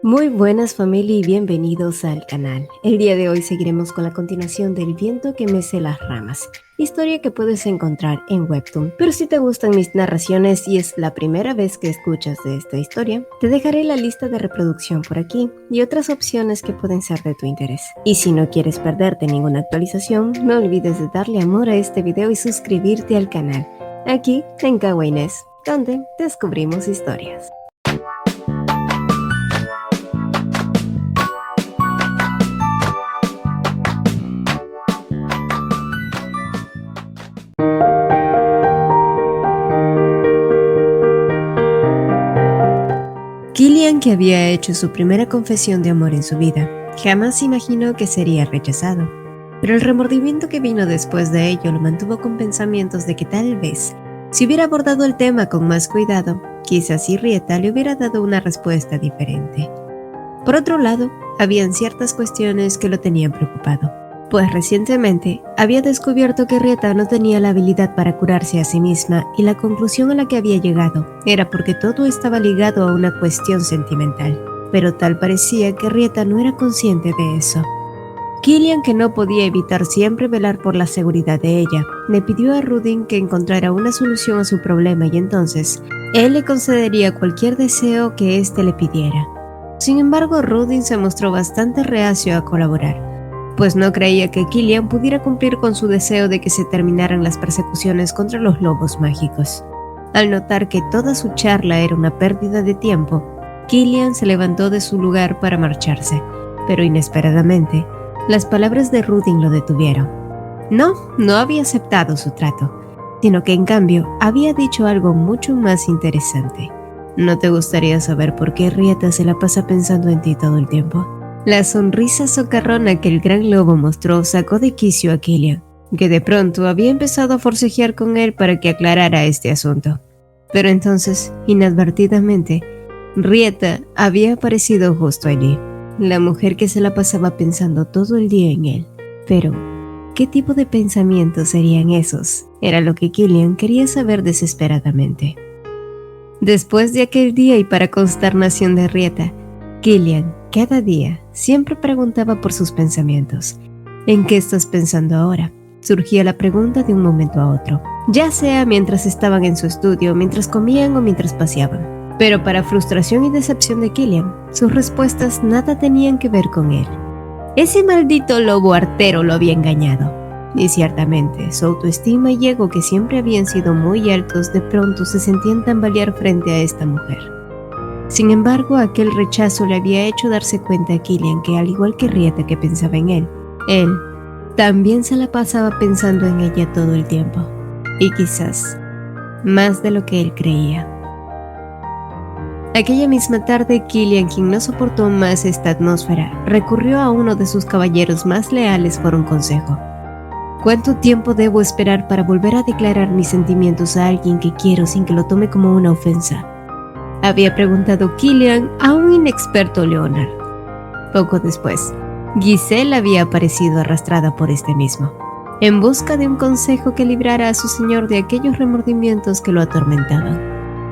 Muy buenas familia y bienvenidos al canal. El día de hoy seguiremos con la continuación del viento que mece las ramas, historia que puedes encontrar en Webtoon. Pero si te gustan mis narraciones y es la primera vez que escuchas de esta historia, te dejaré la lista de reproducción por aquí y otras opciones que pueden ser de tu interés. Y si no quieres perderte ninguna actualización, no olvides de darle amor a este video y suscribirte al canal, aquí en Kawaii Nest, donde descubrimos historias. Killian, que había hecho su primera confesión de amor en su vida, jamás imaginó que sería rechazado. Pero el remordimiento que vino después de ello lo mantuvo con pensamientos de que tal vez, si hubiera abordado el tema con más cuidado, quizás Rieta le hubiera dado una respuesta diferente. Por otro lado, habían ciertas cuestiones que lo tenían preocupado, pues recientemente había descubierto que Rieta no tenía la habilidad para curarse a sí misma y la conclusión a la que había llegado era porque todo estaba ligado a una cuestión sentimental, pero tal parecía que Rieta no era consciente de eso. Killian, que no podía evitar siempre velar por la seguridad de ella, le pidió a Rudin que encontrara una solución a su problema y entonces él le concedería cualquier deseo que éste le pidiera. Sin embargo, Rudin se mostró bastante reacio a colaborar, pues no creía que Killian pudiera cumplir con su deseo de que se terminaran las persecuciones contra los lobos mágicos. Al notar que toda su charla era una pérdida de tiempo, Killian se levantó de su lugar para marcharse, pero inesperadamente, las palabras de Rudin lo detuvieron. No había aceptado su trato, sino que en cambio había dicho algo mucho más interesante. ¿No te gustaría saber por qué Rieta se la pasa pensando en ti todo el tiempo? La sonrisa socarrona que el gran lobo mostró sacó de quicio a Killian, que de pronto había empezado a forcejear con él para que aclarara este asunto. Pero entonces, inadvertidamente, Rieta había aparecido justo allí, la mujer que se la pasaba pensando todo el día en él. Pero, ¿qué tipo de pensamientos serían esos? Era lo que Killian quería saber desesperadamente. Después de aquel día y para consternación de Rieta, Killian, cada día, siempre preguntaba por sus pensamientos. ¿En qué estás pensando ahora? Surgía la pregunta de un momento a otro, ya sea mientras estaban en su estudio, mientras comían o mientras paseaban. Pero para frustración y decepción de Killian, sus respuestas nada tenían que ver con él. Ese maldito lobo artero lo había engañado. Y ciertamente, su autoestima y ego, que siempre habían sido muy altos, de pronto se sentían tambalear frente a esta mujer. Sin embargo, aquel rechazo le había hecho darse cuenta a Killian que, al igual que Rieta, que pensaba en él también se la pasaba pensando en ella todo el tiempo. Y quizás, más de lo que él creía. Aquella misma tarde, Killian, quien no soportó más esta atmósfera, recurrió a uno de sus caballeros más leales por un consejo. ¿Cuánto tiempo debo esperar para volver a declarar mis sentimientos a alguien que quiero sin que lo tome como una ofensa?, había preguntado Killian a un inexperto Leonard. Poco después, Giselle había aparecido arrastrada por este mismo, en busca de un consejo que librara a su señor de aquellos remordimientos que lo atormentaban.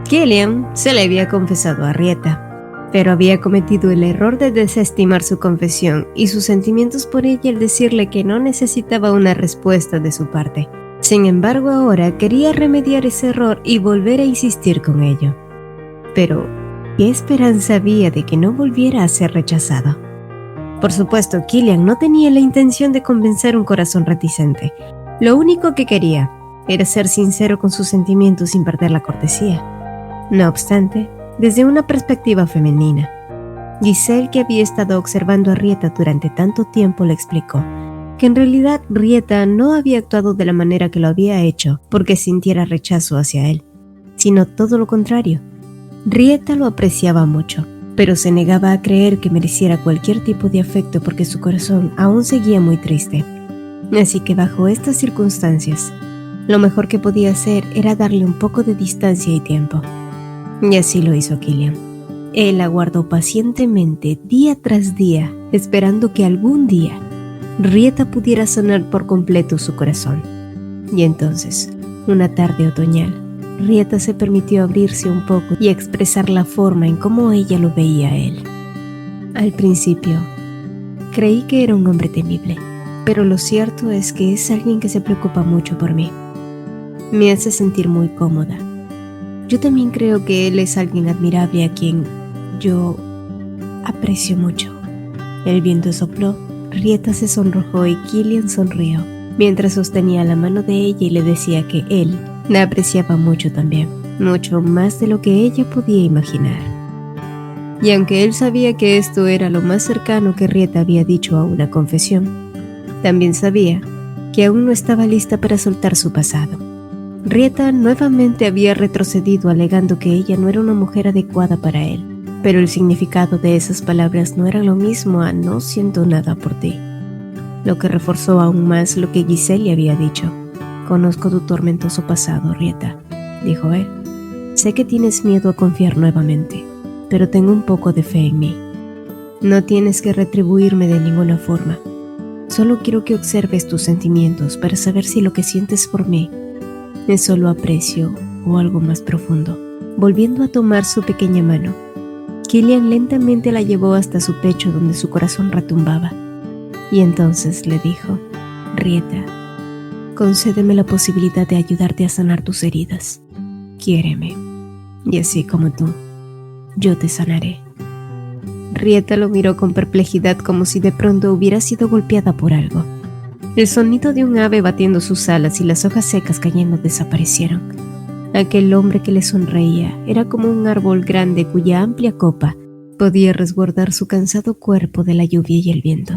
Killian se le había confesado a Rieta, pero había cometido el error de desestimar su confesión y sus sentimientos por ella al decirle que no necesitaba una respuesta de su parte. Sin embargo, ahora quería remediar ese error y volver a insistir con ello. Pero, ¿qué esperanza había de que no volviera a ser rechazado? Por supuesto, Killian no tenía la intención de convencer un corazón reticente. Lo único que quería era ser sincero con sus sentimientos sin perder la cortesía. No obstante, desde una perspectiva femenina, Giselle, que había estado observando a Rieta durante tanto tiempo, le explicó que en realidad Rieta no había actuado de la manera que lo había hecho porque sintiera rechazo hacia él, sino todo lo contrario. Rieta lo apreciaba mucho, pero se negaba a creer que mereciera cualquier tipo de afecto porque su corazón aún seguía muy triste. Así que bajo estas circunstancias, lo mejor que podía hacer era darle un poco de distancia y tiempo. Y así lo hizo Killian. Él aguardó pacientemente día tras día, esperando que algún día Rieta pudiera sanar por completo su corazón. Y entonces, una tarde otoñal, Rieta se permitió abrirse un poco y expresar la forma en cómo ella lo veía a él. Al principio, creí que era un hombre temible, pero lo cierto es que es alguien que se preocupa mucho por mí. Me hace sentir muy cómoda. Yo también creo que él es alguien admirable a quien yo aprecio mucho. El viento sopló, Rieta se sonrojó y Killian sonrió, mientras sostenía la mano de ella y le decía que él la apreciaba mucho también, mucho más de lo que ella podía imaginar. Y aunque él sabía que esto era lo más cercano que Rieta había dicho a una confesión, también sabía que aún no estaba lista para soltar su pasado. Rieta nuevamente había retrocedido alegando que ella no era una mujer adecuada para él, pero el significado de esas palabras no era lo mismo a "no siento nada por ti", lo que reforzó aún más lo que Giselle había dicho. «Conozco tu tormentoso pasado, Rieta», dijo él. «Sé que tienes miedo a confiar nuevamente, pero tengo un poco de fe en mí. No tienes que retribuirme de ninguna forma. Solo quiero que observes tus sentimientos para saber si lo que sientes por mí es solo aprecio o algo más profundo». Volviendo a tomar su pequeña mano, Killian lentamente la llevó hasta su pecho donde su corazón retumbaba. Y entonces le dijo: «Rieta, concédeme la posibilidad de ayudarte a sanar tus heridas. Quiéreme, y así como tú, yo te sanaré». Rieta lo miró con perplejidad, como si de pronto hubiera sido golpeada por algo. El sonido de un ave batiendo sus alas y las hojas secas cayendo desaparecieron. Aquel hombre que le sonreía era como un árbol grande cuya amplia copa podía resguardar su cansado cuerpo de la lluvia y el viento.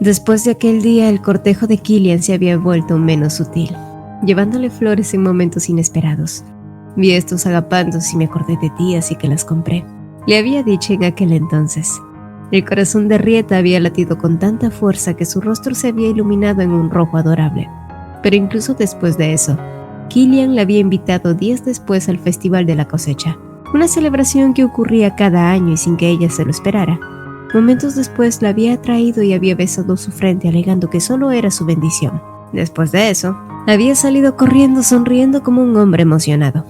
Después de aquel día, el cortejo de Killian se había vuelto menos sutil, llevándole flores en momentos inesperados. «Vi estos agapantos y me acordé de ti, así que las compré», le había dicho en aquel entonces. El corazón de Rieta había latido con tanta fuerza que su rostro se había iluminado en un rojo adorable. Pero incluso después de eso, Killian la había invitado días después al Festival de la Cosecha, una celebración que ocurría cada año y sin que ella se lo esperara. Momentos después la había atraído y había besado su frente alegando que solo era su bendición. Después de eso, había salido corriendo sonriendo como un hombre emocionado.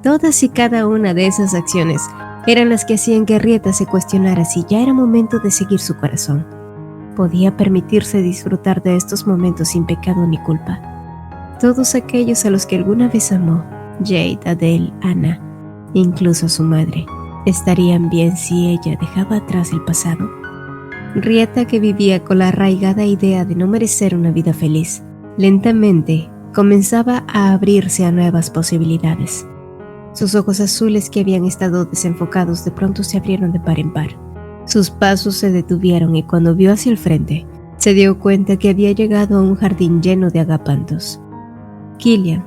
Todas y cada una de esas acciones eran las que hacían que Rieta se cuestionara si ya era momento de seguir su corazón. Podía permitirse disfrutar de estos momentos sin pecado ni culpa. Todos aquellos a los que alguna vez amó, Jade, Adele, Anna, incluso su madre, ¿estarían bien si ella dejaba atrás el pasado? Rieta, que vivía con la arraigada idea de no merecer una vida feliz, lentamente comenzaba a abrirse a nuevas posibilidades. Sus ojos azules, que habían estado desenfocados, de pronto se abrieron de par en par. Sus pasos se detuvieron y cuando vio hacia el frente, se dio cuenta que había llegado a un jardín lleno de agapantos. Killian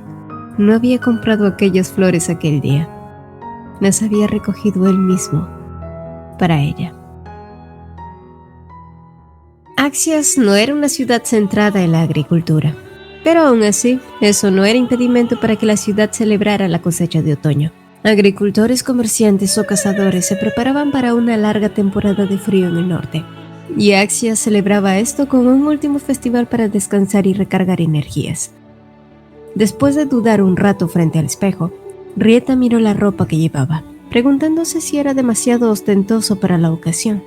no había comprado aquellas flores aquel día. Las había recogido él mismo para ella. Axios no era una ciudad centrada en la agricultura, pero aún así, eso no era impedimento para que la ciudad celebrara la cosecha de otoño. Agricultores, comerciantes o cazadores se preparaban para una larga temporada de frío en el norte, y Axios celebraba esto con un último festival para descansar y recargar energías. Después de dudar un rato frente al espejo, Rieta miró la ropa que llevaba, preguntándose si era demasiado ostentoso para la ocasión.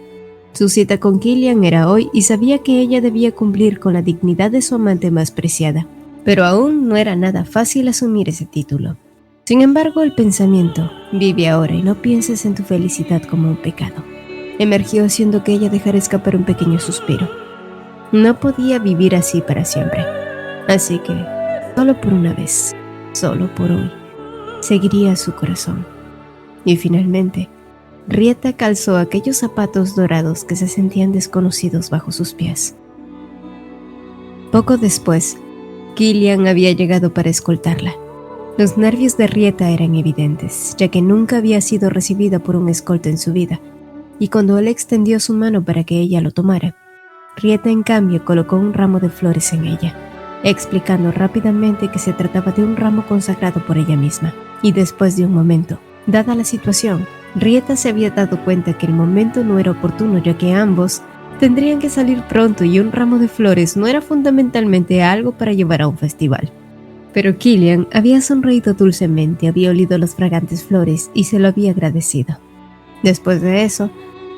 Su cita con Killian era hoy y sabía que ella debía cumplir con la dignidad de su amante más preciada, pero aún no era nada fácil asumir ese título. Sin embargo, el pensamiento, vive ahora y no pienses en tu felicidad como un pecado, emergió haciendo que ella dejara escapar un pequeño suspiro. No podía vivir así para siempre, así que, solo por una vez, solo por hoy, seguiría su corazón. Y finalmente, Rieta calzó aquellos zapatos dorados que se sentían desconocidos bajo sus pies. Poco después, Killian había llegado para escoltarla. Los nervios de Rieta eran evidentes, ya que nunca había sido recibida por un escolta en su vida, y cuando él extendió su mano para que ella lo tomara, Rieta en cambio colocó un ramo de flores en ella, explicando rápidamente que se trataba de un ramo consagrado por ella misma. Y después de un momento, dada la situación, Rieta se había dado cuenta que el momento no era oportuno, ya que ambos tendrían que salir pronto y un ramo de flores no era fundamentalmente algo para llevar a un festival. Pero Killian había sonreído dulcemente, había olido las fragantes flores y se lo había agradecido. Después de eso,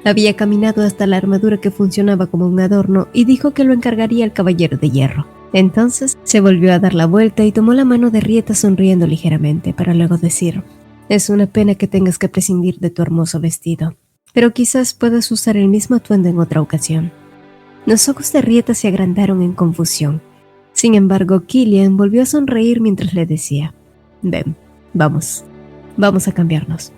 había caminado hasta la armadura que funcionaba como un adorno y dijo que lo encargaría al caballero de hierro. Entonces se volvió a dar la vuelta y tomó la mano de Rieta sonriendo ligeramente para luego decir: «Es una pena que tengas que prescindir de tu hermoso vestido, pero quizás puedas usar el mismo atuendo en otra ocasión». Los ojos de Rieta se agrandaron en confusión. Sin embargo, Killian volvió a sonreír mientras le decía: «Ven, vamos a cambiarnos».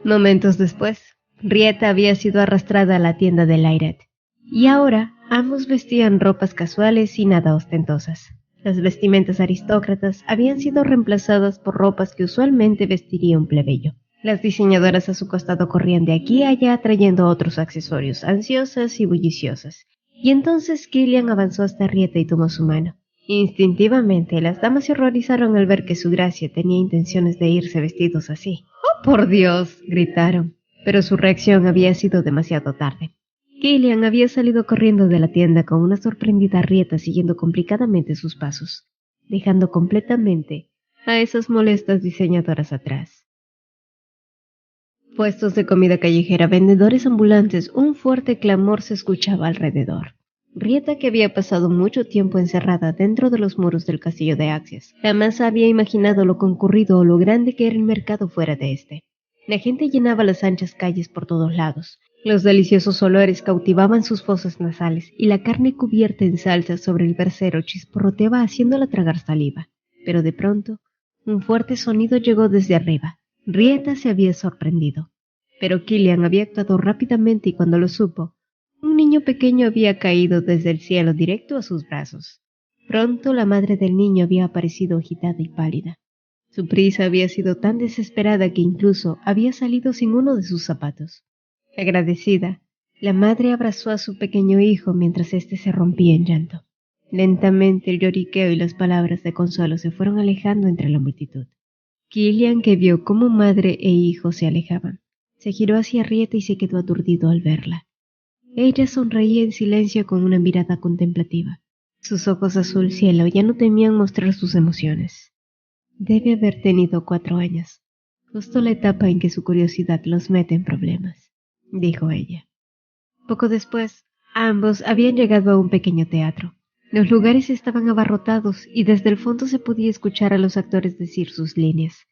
Momentos después, Rieta había sido arrastrada a la tienda de Lairet, y ahora ambos vestían ropas casuales y nada ostentosas. Las vestimentas aristócratas habían sido reemplazadas por ropas que usualmente vestiría un plebeyo. Las diseñadoras a su costado corrían de aquí a allá trayendo otros accesorios, ansiosas y bulliciosas. Y entonces Killian avanzó hasta Rieta y tomó su mano. Instintivamente, las damas se horrorizaron al ver que su gracia tenía intenciones de irse vestidos así. ¡Oh, por Dios!, gritaron. Pero su reacción había sido demasiado tarde. Killian había salido corriendo de la tienda con una sorprendida Rieta siguiendo complicadamente sus pasos, dejando completamente a esas molestas diseñadoras atrás. Puestos de comida callejera, vendedores ambulantes, un fuerte clamor se escuchaba alrededor. Rieta, que había pasado mucho tiempo encerrada dentro de los muros del castillo de Axias, jamás había imaginado lo concurrido o lo grande que era el mercado fuera de este. La gente llenaba las anchas calles por todos lados. Los deliciosos olores cautivaban sus fosas nasales y la carne cubierta en salsa sobre el brasero chisporroteaba haciéndola tragar saliva. Pero de pronto, un fuerte sonido llegó desde arriba. Rieta se había sorprendido, pero Killian había actuado rápidamente y cuando lo supo, un niño pequeño había caído desde el cielo directo a sus brazos. Pronto la madre del niño había aparecido agitada y pálida. Su prisa había sido tan desesperada que incluso había salido sin uno de sus zapatos. Agradecida, la madre abrazó a su pequeño hijo mientras éste se rompía en llanto. Lentamente el lloriqueo y las palabras de consuelo se fueron alejando entre la multitud. Killian, que vio cómo madre e hijo se alejaban, se giró hacia Rieta y se quedó aturdido al verla. Ella sonreía en silencio con una mirada contemplativa. Sus ojos azul cielo ya no temían mostrar sus emociones. Debe haber tenido 4 años, justo la etapa en que su curiosidad los mete en problemas, dijo ella. Poco después, ambos habían llegado a un pequeño teatro. Los lugares estaban abarrotados y desde el fondo se podía escuchar a los actores decir sus líneas.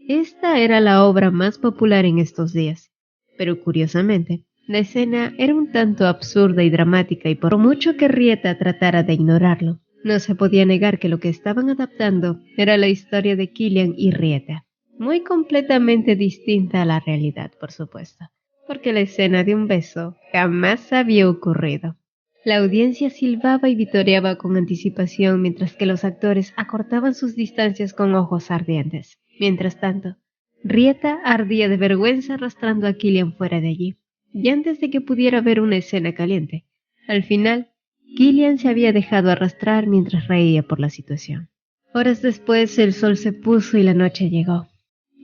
Esta era la obra más popular en estos días, pero curiosamente, la escena era un tanto absurda y dramática y por mucho que Rieta tratara de ignorarlo, no se podía negar que lo que estaban adaptando era la historia de Killian y Rieta, muy completamente distinta a la realidad, por supuesto, porque la escena de un beso jamás había ocurrido. La audiencia silbaba y vitoreaba con anticipación mientras que los actores acortaban sus distancias con ojos ardientes. Mientras tanto, Rieta ardía de vergüenza arrastrando a Killian fuera de allí, y antes de que pudiera ver una escena caliente, al final, Killian se había dejado arrastrar mientras reía por la situación. Horas después el sol se puso y la noche llegó.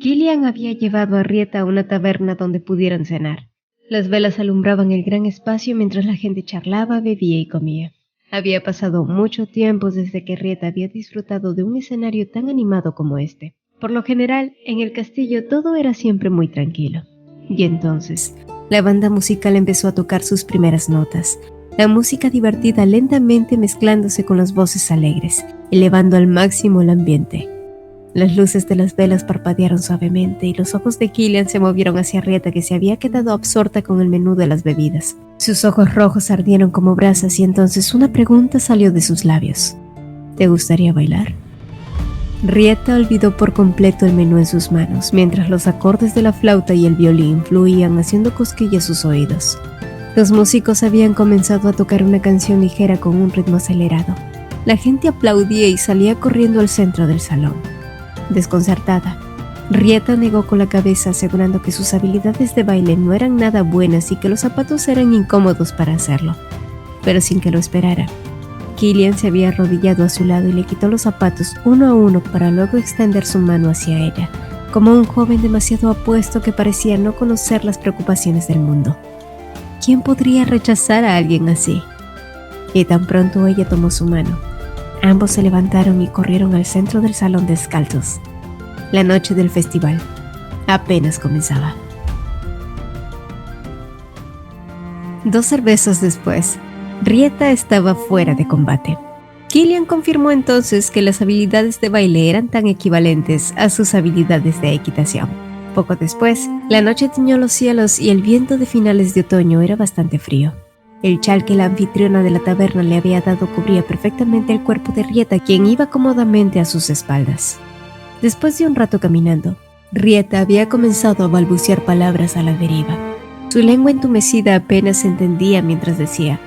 Killian había llevado a Rieta a una taberna donde pudieran cenar. Las velas alumbraban el gran espacio mientras la gente charlaba, bebía y comía. Había pasado mucho tiempo desde que Rieta había disfrutado de un escenario tan animado como este. Por lo general, en el castillo todo era siempre muy tranquilo. Y entonces, la banda musical empezó a tocar sus primeras notas. La música divertida lentamente mezclándose con las voces alegres, elevando al máximo el ambiente. Las luces de las velas parpadearon suavemente y los ojos de Killian se movieron hacia Rieta, que se había quedado absorta con el menú de las bebidas. Sus ojos rojos ardieron como brasas y entonces una pregunta salió de sus labios. ¿Te gustaría bailar? Rieta olvidó por completo el menú en sus manos, mientras los acordes de la flauta y el violín fluían haciendo cosquillas sus oídos. Los músicos habían comenzado a tocar una canción ligera con un ritmo acelerado. La gente aplaudía y salía corriendo al centro del salón. Desconcertada, Rieta negó con la cabeza asegurando que sus habilidades de baile no eran nada buenas y que los zapatos eran incómodos para hacerlo. Pero sin que lo esperara, Killian se había arrodillado a su lado y le quitó los zapatos uno a uno para luego extender su mano hacia ella, como un joven demasiado apuesto que parecía no conocer las preocupaciones del mundo. ¿Quién podría rechazar a alguien así? Y tan pronto ella tomó su mano, ambos se levantaron y corrieron al centro del salón descalzos. La noche del festival apenas comenzaba. 2 cervezas después, Rieta estaba fuera de combate. Killian confirmó entonces que las habilidades de baile eran tan equivalentes a sus habilidades de equitación. Poco después, la noche tiñó los cielos y el viento de finales de otoño era bastante frío. El chal que la anfitriona de la taberna le había dado cubría perfectamente el cuerpo de Rieta, quien iba cómodamente a sus espaldas. Después de un rato caminando, Rieta había comenzado a balbucear palabras a la deriva. Su lengua entumecida apenas se entendía mientras decía: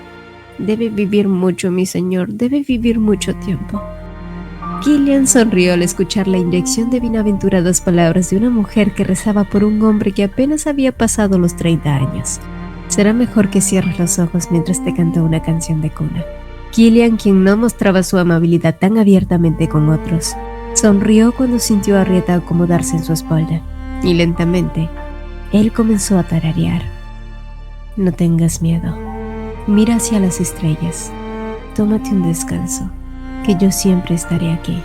«Debe vivir mucho, mi señor, debe vivir mucho tiempo». Killian sonrió al escuchar la inyección de bienaventuradas palabras de una mujer que rezaba por un hombre que apenas había pasado los 30 años. «Será mejor que cierres los ojos mientras te canto una canción de cuna». Killian, quien no mostraba su amabilidad tan abiertamente con otros, sonrió cuando sintió a Rieta acomodarse en su espalda, y lentamente, él comenzó a tararear. «No tengas miedo. Mira hacia las estrellas. Tómate un descanso, que yo siempre estaré aquí».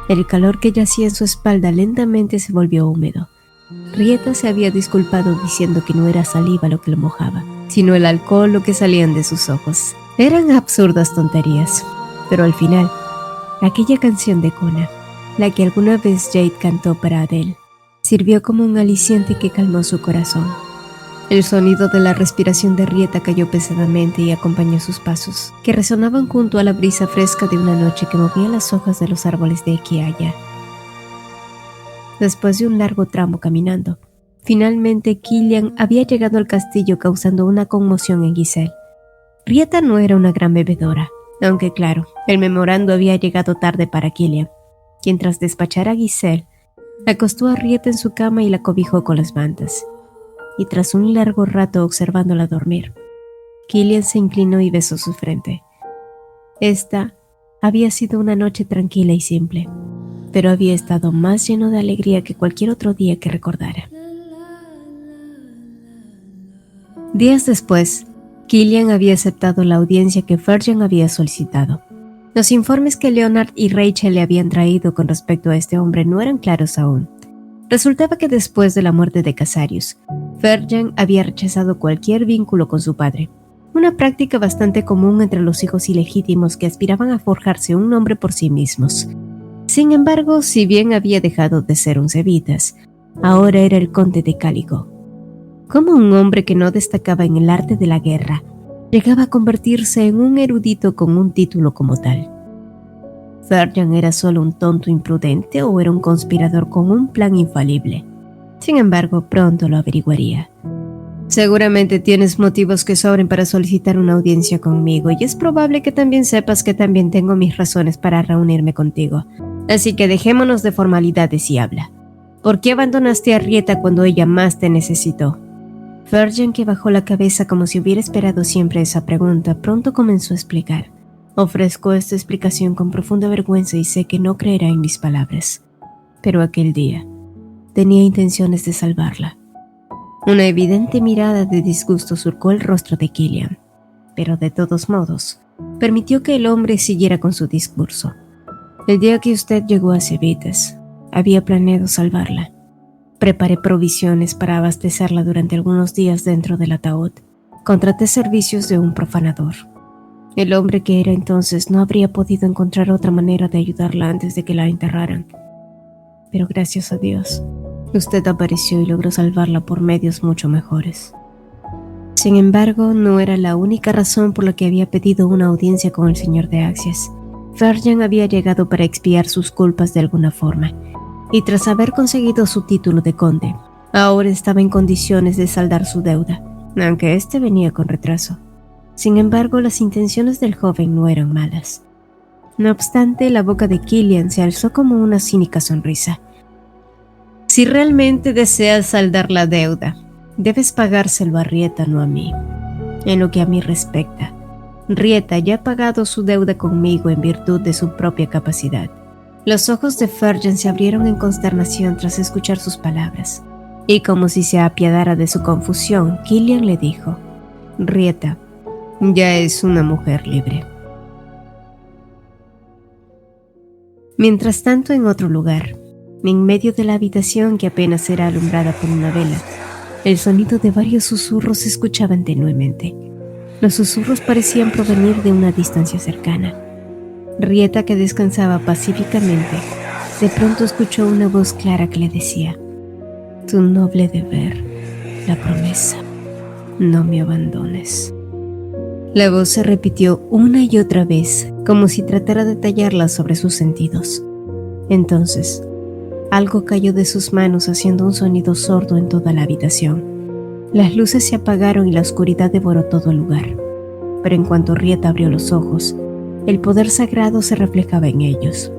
El calor que yacía en su espalda lentamente se volvió húmedo. Rieta se había disculpado diciendo que no era saliva lo que lo mojaba, sino el alcohol lo que salían de sus ojos. Eran absurdas tonterías, pero al final, aquella canción de cuna, la que alguna vez Jade cantó para Adele, sirvió como un aliciente que calmó su corazón. El sonido de la respiración de Rieta cayó pesadamente y acompañó sus pasos, que resonaban junto a la brisa fresca de una noche que movía las hojas de los árboles de aquí a allá. Después de un largo tramo caminando, finalmente Killian había llegado al castillo causando una conmoción en Giselle. Rieta no era una gran bebedora, aunque claro, el memorando había llegado tarde para Killian, quien tras despachar a Giselle, acostó a Rieta en su cama y la cobijó con las mantas. Y tras un largo rato observándola dormir, Killian se inclinó y besó su frente. Esta había sido una noche tranquila y simple, pero había estado más lleno de alegría que cualquier otro día que recordara. Días después, Killian había aceptado la audiencia que Ferjan había solicitado. Los informes que Leonard y Rachel le habían traído con respecto a este hombre no eran claros aún. Resultaba que después de la muerte de Casarius, Ferjan había rechazado cualquier vínculo con su padre, una práctica bastante común entre los hijos ilegítimos que aspiraban a forjarse un nombre por sí mismos. Sin embargo, si bien había dejado de ser un Cevitas, ahora era el conde de Caligo. ¿Cómo un hombre que no destacaba en el arte de la guerra llegaba a convertirse en un erudito con un título como tal? ¿Ferjan era solo un tonto imprudente o era un conspirador con un plan infalible? Sin embargo, pronto lo averiguaría. «Seguramente tienes motivos que sobren para solicitar una audiencia conmigo, y es probable que también sepas que también tengo mis razones para reunirme contigo. Así que dejémonos de formalidades y habla. ¿Por qué abandonaste a Rieta cuando ella más te necesitó?» Ferjan, que bajó la cabeza como si hubiera esperado siempre esa pregunta, pronto comenzó a explicar. «Ofrezco esta explicación con profunda vergüenza y sé que no creerá en mis palabras. Pero aquel día tenía intenciones de salvarla». Una evidente mirada de disgusto surcó el rostro de Killian, pero de todos modos, permitió que el hombre siguiera con su discurso. «El día que usted llegó a Cevitas, había planeado salvarla. Preparé provisiones para abastecerla durante algunos días dentro del ataúd. Contraté servicios de un profanador. El hombre que era entonces no habría podido encontrar otra manera de ayudarla antes de que la enterraran. Pero gracias a Dios, usted apareció y logró salvarla por medios mucho mejores». Sin embargo, no era la única razón por la que había pedido una audiencia con el señor de Axies. Ferjan había llegado para expiar sus culpas de alguna forma, y tras haber conseguido su título de conde, ahora estaba en condiciones de saldar su deuda, aunque este venía con retraso. Sin embargo, las intenciones del joven no eran malas. No obstante, la boca de Killian se alzó como una cínica sonrisa. «Si realmente deseas saldar la deuda, debes pagárselo a Rieta, no a mí. En lo que a mí respecta, Rieta ya ha pagado su deuda conmigo en virtud de su propia capacidad». Los ojos de Ferjan se abrieron en consternación tras escuchar sus palabras, y como si se apiadara de su confusión, Killian le dijo: «Rieta ya es una mujer libre». Mientras tanto, en otro lugar, en medio de la habitación que apenas era alumbrada por una vela, El sonido de varios susurros se escuchaban tenuemente. Los susurros parecían provenir de una distancia cercana. Rieta, que descansaba pacíficamente, de pronto escuchó una voz clara que le decía: tu noble deber, la promesa, no me abandones. La voz se repitió una y otra vez, como si tratara de tallarla sobre sus sentidos. Entonces, algo cayó de sus manos haciendo un sonido sordo en toda la habitación. Las luces se apagaron y la oscuridad devoró todo el lugar. Pero en cuanto Rieta abrió los ojos, el poder sagrado se reflejaba en ellos.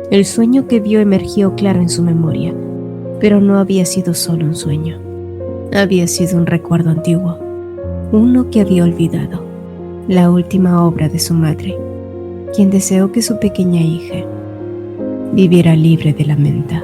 El sueño que vio emergió claro en su memoria, pero no había sido solo un sueño. Había sido un recuerdo antiguo, uno que había olvidado, la última obra de su madre, quien deseó que su pequeña hija viviera libre de la menta.